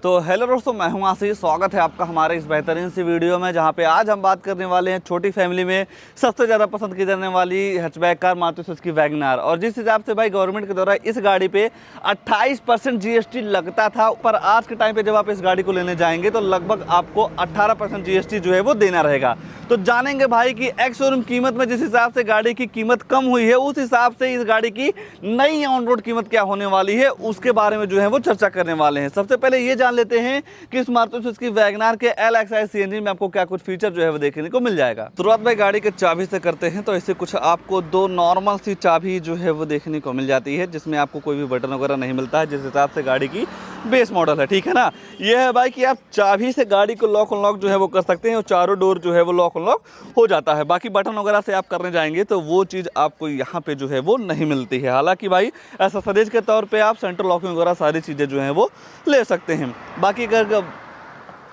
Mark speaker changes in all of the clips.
Speaker 1: तो हेलो दोस्तों, मैं हूं आशीष। स्वागत है आपका हमारे इस बेहतरीन सी वीडियो में, जहां पे आज हम बात करने वाले हैं छोटी फैमिली में सबसे ज़्यादा पसंद की जाने वाली hatchback car Maruti Suzuki Wagon R. और जिस हिसाब से भाई गवर्नमेंट के द्वारा इस गाड़ी पे 28% जीएसटी लगता था, पर आज के टाइम पे जब आप इस गाड़ी को लेने जाएंगे तो लगभग आपको 18% जीएसटी जो है वो देना रहेगा। तो जानेंगे भाई कि एक्स शोरूम कीमत में जिस हिसाब से गाड़ी की कीमत कम हुई है, उस हिसाब से इस गाड़ी की नई ऑन रोड कीमत क्या होने वाली है, उसके बारे में जो है वो चर्चा करने वाले हैं। सबसे पहले ये जान लेते हैं कि इस मारुति सुजुकी वैगन आर के LXi सीएनजी में आपको क्या कुछ फीचर जो है वो देखने को मिल जाएगा। शुरुआत भाई गाड़ी के चाबी से करते हैं, तो इससे कुछ आपको दो नॉर्मल सी चाबी जो है वो देखने को मिल जाती है, जिसमें आपको कोई भी बटन वगैरह नहीं मिलता है, जिस हिसाब से गाड़ी की बेस मॉडल है, ठीक है ना। ये है भाई कि आप चाबी से गाड़ी को लॉक अनलॉक जो है वो कर सकते हैं और चारों डोर जो है वो लॉक अनलॉक हो जाता है। बाकी बटन वगैरह से आप करने जाएंगे तो वो चीज़ आपको यहाँ पे जो है वो नहीं मिलती है। हालांकि भाई एसेसरीज के तौर पे आप सेंट्रल लॉकिंग वगैरह सारी चीज़ें जो हैं वो ले सकते हैं। बाकी अगर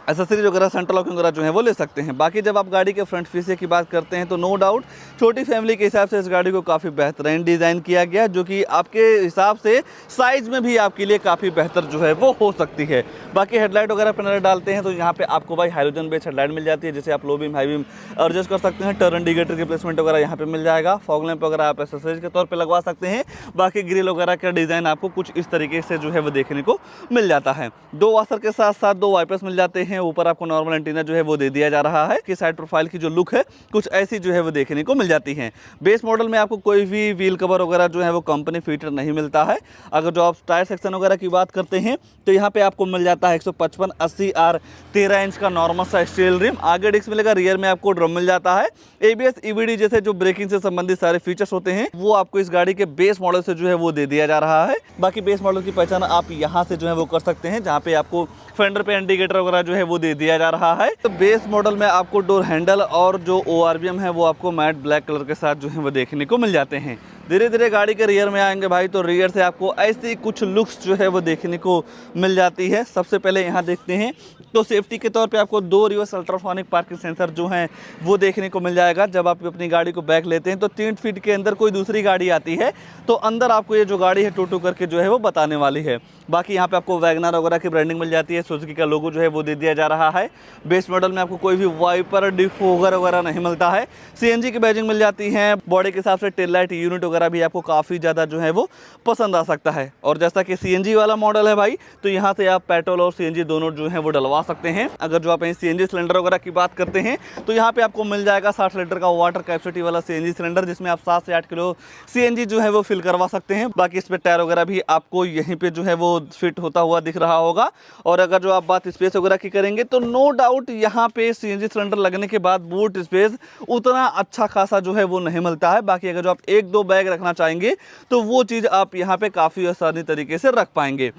Speaker 1: एसेसरीज वगैरह सेंट्रल लॉकिंग वगैरह जो है वो ले सकते हैं। बाकी जब आप गाड़ी के फ्रंट शीशे की बात करते हैं तो नो डाउट छोटी फैमिली के हिसाब से इस गाड़ी को काफ़ी बेहतरीन डिज़ाइन किया गया, जो कि आपके हिसाब से साइज़ में भी आपके लिए काफ़ी बेहतर जो है वो हो सकती है। बाकी हेडलाइट वगैरह पर नजर डालते हैं तो यहाँ पे आपको भाई हाइड्रोजन बेस्ड हेडलाइट मिल जाती है, जिसे आप low beam high beam adjust कर सकते हैं। टर्न इंडिकेटर की प्लेसमेंट वगैरह यहाँ पे मिल जाएगा। फॉग लैंप वगैरह आप एसेसरीज के तौर पर लगवा सकते हैं। बाकी ग्रिल वगैरह का डिज़ाइन आपको कुछ इस तरीके से जो है वो देखने को मिल जाता है। दो वॉशर के साथ साथ दो वाइपर्स मिल जाते हैं। ऊपर आपको नॉर्मल एंटीना जो है वो दे दिया जा रहा है कि साइड प्रोफाइल की जो लुक है कुछ ऐसी जो है वो देखने को मिल जाती है। बेस मॉडल में आपको कोई भी व्हील कवर वगैरह जो है वो कंपनी फीचर नहीं मिलता है। अगर जो आप टायर सेक्शन वगैरह की बात करते हैं तो यहाँ पे आपको मिल जाता है 155/80R 13 इंच का नॉर्मल सा स्टील रिम। आगे डिस्क मिलेगा, रियर में आपको ड्रम मिल जाता है। ABS EBD जैसे जो ब्रेकिंग से संबंधित सारे फीचर्स होते हैं वो आपको इस गाड़ी के बेस मॉडल से जो है वो दे दिया जा रहा है। बाकी बेस मॉडल की पहचान आप यहाँ से जो है वो कर सकते हैं, जहाँ पे आपको फेंडर पे इंडिकेटर वगैरह जो है वो दे दिया जा रहा है। तो बेस मॉडल में आपको डोर हैंडल और जो ORVM है वो आपको मैट ब्लैक कलर के साथ जो है वो देखने को मिल जाते हैं। धीरे धीरे गाड़ी के रियर में आएंगे भाई तो रियर से आपको ऐसी कुछ लुक्स जो है वो देखने को मिल जाती है। सबसे पहले यहाँ देखते हैं तो सेफ्टी के तौर पे आपको दो रिवर्स अल्ट्रासोनिक पार्किंग सेंसर जो हैं वो देखने को मिल जाएगा। जब आप अपनी गाड़ी को बैक लेते हैं तो 3 फीट के अंदर कोई दूसरी गाड़ी आती है तो अंदर आपको ये जो गाड़ी है टू करके जो है वो बताने वाली है। बाकी यहाँ पे आपको वैगन आर वगैरह की ब्रांडिंग मिल जाती है। सुजुकी का लोगो जो है वो दे दिया जा रहा है। बेस मॉडल में आपको कोई भी वाइपर डिफोगर वगैरह नहीं मिलता है। CNG की बैजिंग मिल जाती है। बॉडी के हिसाब से टेल लाइट यूनिट वगैरह भी आपको काफ़ी ज़्यादा जो है वो पसंद आ सकता है। और जैसा कि CNG वाला मॉडल है भाई, तो यहाँ से आप पेट्रोल और CNG दोनों जो है वो डलवा सकते हैं। अगर जो आप CNG सिलेंडर वगैरह की बात करते हैं तो यहाँ पे आपको मिल जाएगा 60 लीटर का वाटर कैपेसिटी वाला CNG सिलेंडर, जिसमें आप 7 से 8 किलो CNG जो है वो फिल करवा सकते हैं। बाकी इस पर टायर वगैरह भी आपको यहीं पे जो है वो फिट होता हुआ दिख रहा होगा। और अगर जो आप बात स्पेस वगैरह की करेंगे तो नो डाउट यहाँ पे CNG सिलेंडर लगने के बाद बूट स्पेस उतना अच्छा खासा जो है वो नहीं मिलता है। बाकी अगर जो आप 1-2 बैग रखना चाहेंगे तो वो चीज़ आप यहाँ पे काफ़ी आसानी तरीके से रख पाएंगे।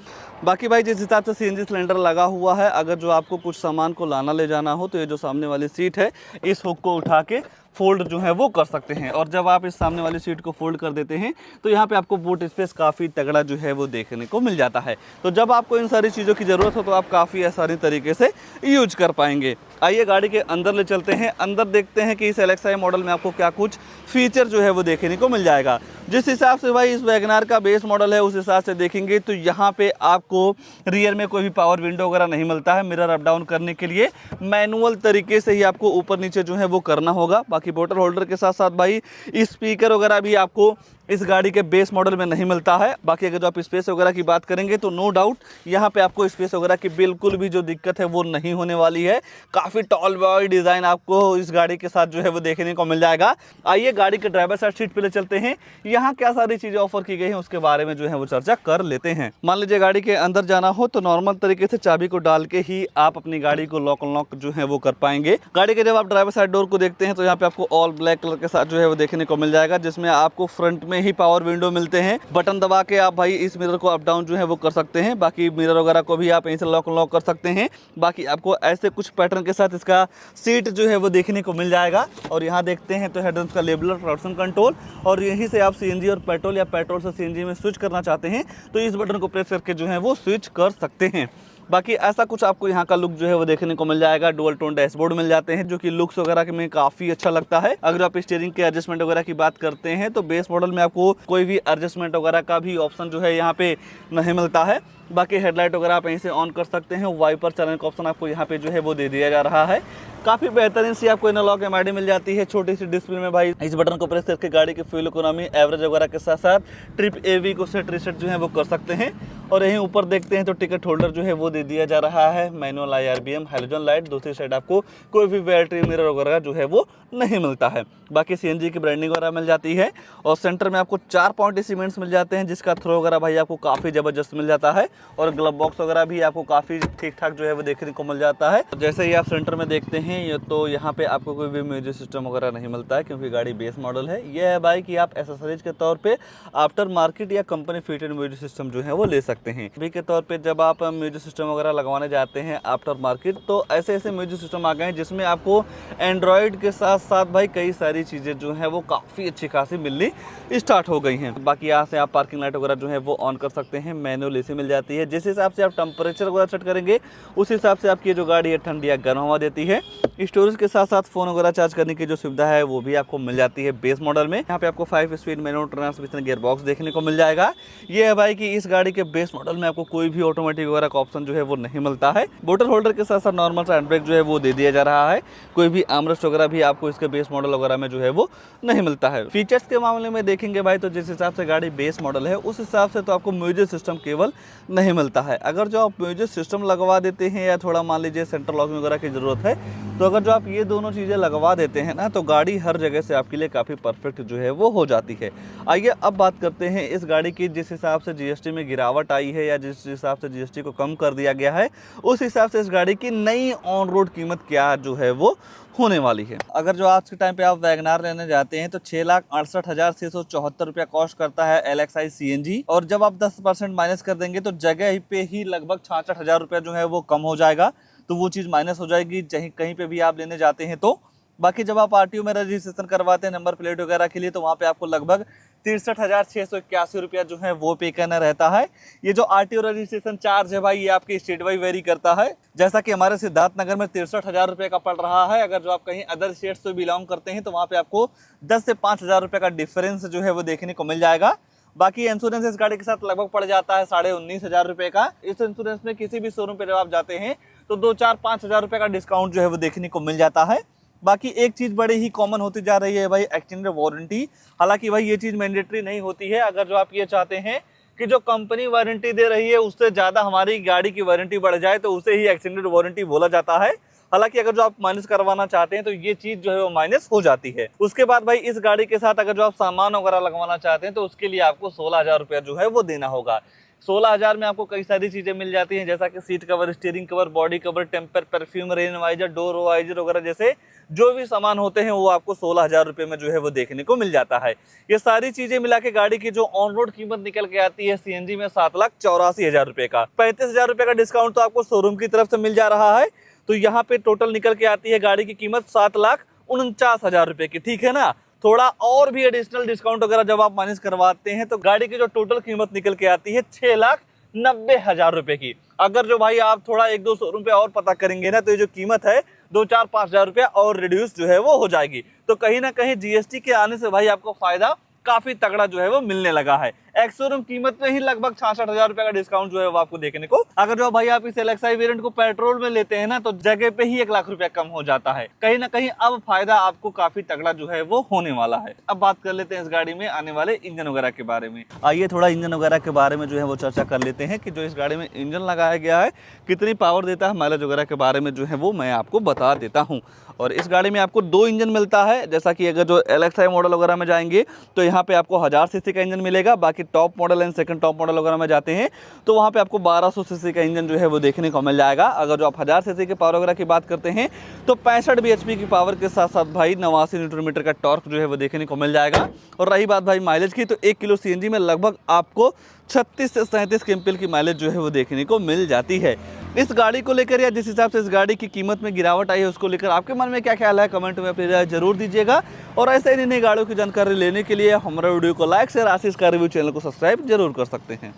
Speaker 1: बाकी भाई जिस हिसाब से CNG सिलेंडर लगा हुआ है, अगर जो आपको कुछ सामान को लाना ले जाना हो तो ये जो सामने वाली सीट है इस हुक को उठा के फोल्ड जो है वो कर सकते हैं। और जब आप इस सामने वाली सीट को फोल्ड कर देते हैं तो यहाँ पे आपको बूट स्पेस काफ़ी तगड़ा जो है वो देखने को मिल जाता है। तो जब आपको इन सारी चीज़ों की ज़रूरत हो तो आप काफ़ी आसानी तरीके से यूज कर पाएंगे। आइए गाड़ी के अंदर ले चलते हैं। अंदर देखते हैं कि इस LXi मॉडल में आपको क्या कुछ फीचर जो है वो देखने को मिल जाएगा। जिस हिसाब से भाई इस वैगन आर का बेस मॉडल है उस हिसाब से देखेंगे तो यहाँ पे आपको रियर में कोई भी पावर विंडो वगैरह नहीं मिलता है। मिरर अप डाउन करने के लिए मैनुअल तरीके से ही आपको ऊपर नीचे जो है वो करना होगा। बाकी बोतल होल्डर के साथ साथ भाई स्पीकर वगैरह भी आपको इस गाड़ी के बेस मॉडल में नहीं मिलता है। बाकी अगर जो आप स्पेस वगैरह की बात करेंगे तो नो डाउट यहाँ पे आपको स्पेस वगैरह की बिल्कुल भी जो दिक्कत है वो नहीं होने वाली है। काफ़ी टॉल बॉय डिज़ाइन आपको इस गाड़ी के साथ जो है वो देखने को मिल जाएगा। आइए गाड़ी के ड्राइवर साइड सीट पे ले चलते हैं। यहाँ क्या सारी चीज़ें ऑफर की गई हैं उसके बारे में जो है वो चर्चा कर लेते हैं। मान लीजिए गाड़ी के अंदर जाना हो तो नॉर्मल तरीके से चाबी को डाल के ही आप अपनी गाड़ी को लॉक अनलॉक जो है वो कर पाएंगे। गाड़ी के जब आप ड्राइवर साइड डोर को देखते हैं तो यहाँ पे आपको ऑल ब्लैक कलर के साथ जो है वो देखने को मिल जाएगा, जिसमें आपको फ्रंट में ही पावर विंडो मिलते हैं। बटन दबा के आप भाई इस मिरर को अप डाउन जो है वो कर सकते हैं। बाकी मिरर वगैरह को भी आप यहीं से लॉक अनलॉक कर सकते हैं। बाकी आपको ऐसे कुछ पैटर्न के साथ इसका सीट जो है वो देखने को मिल जाएगा। और यहाँ देखते हैं तो हेडलाइट्स का लेबलर, ट्रैक्शन कंट्रोल, और यहीं से आप CNG और पेट्रोल या पेट्रोल से CNG में स्विच करना चाहते हैं तो इस बटन को प्रेस करके जो है वो स्विच कर सकते हैं। बाकी ऐसा कुछ आपको यहाँ का लुक जो है वो देखने को मिल जाएगा। डुअल टोन डैशबोर्ड मिल जाते हैं जो कि लुक्स वगैरह में काफी अच्छा लगता है। अगर आप स्टीयरिंग के एडजस्टमेंट वगैरह की बात करते हैं तो बेस मॉडल में आपको कोई भी एडजस्टमेंट वगैरह का भी ऑप्शन जो है यहाँ पे नहीं मिलता है। बाकी हेडलाइट वगैरह आप यहीं से ऑन कर सकते हैं। वाइपर चलाने का ऑप्शन आपको यहाँ पे जो है वो दे दिया जा रहा है। काफी बेहतरीन सी आपको एनालॉग एमआईडी मिल जाती है छोटी सी डिस्प्ले में भाई। इस बटन को प्रेस करके गाड़ी की फ्यूल इकोनॉमी, एवरेज वगैरह के साथ साथ ट्रिप एवी को सेट रीसेट जो है वो कर सकते हैं। और यहीं ऊपर देखते हैं तो टिकट होल्डर जो है वो दे दिया जा रहा है। मैनुअल IRBM, हैलोजन लाइट, दूसरी साइड आपको कोई भी बैटरी मिरर वगैरह जो है वो नहीं मिलता है। बाकी CNG की ब्रांडिंग वगैरह मिल जाती है। और सेंटर में आपको 4 पॉइंट सीमेंट्स मिल जाते हैं जिसका थ्रो वगैरह भाई आपको काफ़ी ज़बरदस्त मिल जाता है। और ग्लव बॉक्स वगैरह भी आपको काफ़ी ठीक ठाक जो है वो देखने को मिल जाता है। जैसे ही आप सेंटर में देखते हैं तो यहाँ पे आपको कोई भी म्यूजिक सिस्टम वगैरह नहीं मिलता है क्योंकि गाड़ी बेस मॉडल है। यह है भाई कि आप एसेसरीज के तौर पे आफ्टर मार्केट या कंपनी फिटेड म्यूजिक सिस्टम जो है वो ले सकते हैं। अभी के तौर पे जब आप म्यूजिक सिस्टम वगैरह लगवाने जाते हैं आफ्टर मार्केट तो ऐसे ऐसे म्यूजिक सिस्टम आ गए हैं जिसमें आपको एंड्रॉयड के साथ साथ भाई कई सारी चीज़ें जो हैं वो काफ़ी अच्छी खासी मिलनी स्टार्ट हो गई हैं। बाकी यहाँ से आप पार्किंग लाइट वगैरह जो है वो ऑन कर सकते हैं। मैनुअल AC मिल जाती है। जिस हिसाब से आप टेम्परेचर वगैरह सेट करेंगे उस हिसाब से आपकी जो गाड़ी है ठंडी या गर्म हवा देती है। स्टोरेज के साथ साथ फोन वगैरह चार्ज करने की जो सुविधा है वो भी आपको मिल जाती है बेस मॉडल में। यहाँ पे आपको 5 speed manual transmission gear box देखने को मिल जाएगा। ये है भाई कि इस गाड़ी के बेस मॉडल में आपको कोई भी ऑटोमेटिक वगैरह का ऑप्शन जो है वो नहीं मिलता है। बोतल होल्डर के साथ साथ नॉर्मल सा हैंड ब्रेक जो है वो दे दिया जा रहा है। कोई भी आर्मरेस्ट वगैरह भी आपको इसके बेस मॉडल वगैरह में जो है वो नहीं मिलता है। फीचर्स के मामले में देखेंगे भाई तो जिस हिसाब से गाड़ी बेस मॉडल है उस हिसाब से तो आपको म्यूजिक सिस्टम केवल नहीं मिलता है। अगर जो आप म्यूजिक सिस्टम लगवा देते हैं या थोड़ा मान लीजिए सेंट्रल लॉकिंग वगैरह की जरूरत है तो अगर जो आप ये दोनों चीज़ें लगवा देते हैं ना तो गाड़ी हर जगह से आपके लिए काफ़ी परफेक्ट जो है वो हो जाती है। आइए अब बात करते हैं इस गाड़ी की। जिस हिसाब से GST में गिरावट आई है या जिस हिसाब से GST को कम कर दिया गया है उस हिसाब से इस गाड़ी की नई ऑन रोड कीमत क्या जो है वो होने वाली है। अगर जो आज के टाइम पे आप वैगनार लेने जाते हैं तो 6,68,674 रुपया कॉस्ट करता है LXI CNG। और जब आप 10% माइनस कर देंगे तो जगह पे ही लगभग 66,000 रुपया जो है वो कम हो जाएगा। तो वो चीज़ माइनस हो जाएगी कहीं पे भी आप लेने जाते हैं तो। बाकी जब आप RTO में रजिस्ट्रेशन करवाते हैं नंबर प्लेट वगैरह के लिए तो वहाँ पे आपको लगभग 63,681 रुपया जो है वो पे करना रहता है। ये जो RTO रजिस्ट्रेशन चार्ज है भाई ये आपके स्टेट वाइज वेरी करता है। जैसा कि हमारे सिद्धार्थनगर में 63,000 रुपये का पड़ रहा है। अगर जो आप कहीं अदर स्टेट से बिलोंग करते हैं तो वहाँ पे आपको 10 से 5,000 रुपये का डिफरेंस जो है वो देखने को मिल जाएगा। बाकी इंश्योरेंस इस गाड़ी के साथ लगभग पड़ जाता है 19,500 रुपये का। इस इंश्योरेंस में किसी भी शोरूम पे जब आप जाते हैं तो 2-4-5,000 रुपये का डिस्काउंट जो है वो देखने को मिल जाता है। बाकी एक चीज़ बड़ी ही कॉमन होती जा रही है भाई एक्सटेंडेड वारंटी। हालांकि भाई ये चीज़ मैंडेटरी नहीं होती है। अगर जो आप ये चाहते हैं कि जो कंपनी वारंटी दे रही है उससे ज़्यादा हमारी गाड़ी की वारंटी बढ़ जाए तो उसे ही एक्सटेंडेड वारंटी बोला जाता है। हालांकि अगर जो आप माइनस करवाना चाहते हैं तो ये चीज़ जो है वो माइनस हो जाती है। उसके बाद भाई इस गाड़ी के साथ अगर जो आप सामान वगैरह लगवाना चाहते हैं तो उसके लिए आपको 16,000 रुपया जो है वो देना होगा। 16,000 में आपको कई सारी चीज़ें मिल जाती हैं जैसा कि seat cover, steering cover, body cover, temper, perfume, rain visor, door visor वगैरह जैसे जो भी सामान होते हैं वो आपको 16,000 रुपये में जो है वो देखने को मिल जाता है। ये सारी चीज़ें मिला के गाड़ी की जो ऑन रोड कीमत निकल के आती है CNG में 7,84,000 रुपये का। 35,000 रुपये का डिस्काउंट तो आपको शोरूम की तरफ से मिल जा रहा है। तो यहाँ पे टोटल निकल के आती है गाड़ी की कीमत 7,49,000 रुपये की। ठीक है ना। थोड़ा और भी एडिशनल डिस्काउंट वगैरह जब आप माइनस करवाते हैं तो गाड़ी की जो टोटल कीमत निकल के आती है 6,90,000 रुपये की। अगर जो भाई आप थोड़ा 1-2 रुपये और पता करेंगे ना तो ये जो कीमत है 2-4-5,000 रुपया और रिड्यूस जो है वो हो जाएगी। तो कहीं ना कहीं GST के आने से भाई आपको फायदा काफी तगड़ा जो है वो मिलने लगा है। एक्स-शोरूम कीमत में ही लगभग 66,000 रुपये का डिस्काउंट जो है वो आपको देखने को। अगर जो भाई आप इस LXI वेरिएंट को पेट्रोल में लेते हैं ना तो जगह पे ही 1 लाख रुपया कम हो जाता है। कहीं ना कहीं अब फायदा आपको काफी तगड़ा जो है वो होने वाला है। अब बात कर लेते हैं इस गाड़ी में आने वाले इंजन वगैरह के बारे में। आइए थोड़ा इंजन वगैरह के बारे में जो है वो चर्चा कर लेते हैं कि जो इस गाड़ी में इंजन लगाया गया है कितनी पावर देता है, माइलेज वगैरह के बारे में जो है वो मैं आपको बता देता हूँ। और इस गाड़ी में आपको 2 इंजन मिलता है। जैसा कि अगर जो LXI मॉडल वगैरह में जाएंगे तो यहाँ पे आपको 1000 सीसी का इंजन मिलेगा। बाकी top model and second top model वगैरह में जाते हैं तो वहाँ पे आपको 1200 सीसी का इंजन जो है वो देखने को मिल जाएगा। अगर जो आप 1000 सीसी के पावर वगैरह की बात करते हैं तो 65 bhp की पावर के साथ साथ भाई 89 न्यूटन मीटर का टॉर्क जो है वो देखने को मिल जाएगा। और रही बात भाई माइलेज की तो 1 किलो CNG में लगभग आपको 36 से 37 kmpl की माइलेज जो है वो देखने को मिल जाती है। इस गाड़ी को लेकर या जिस हिसाब से इस गाड़ी की कीमत में गिरावट आई है उसको लेकर आपके मन में क्या ख्याल है कमेंट में अपनी राय जरूर दीजिएगा। और ऐसे ही नई गाड़ियों की जानकारी लेने के लिए हमारे वीडियो को लाइक शेयर आशीष का रिव्यू चैनल को सब्सक्राइब जरूर कर सकते हैं।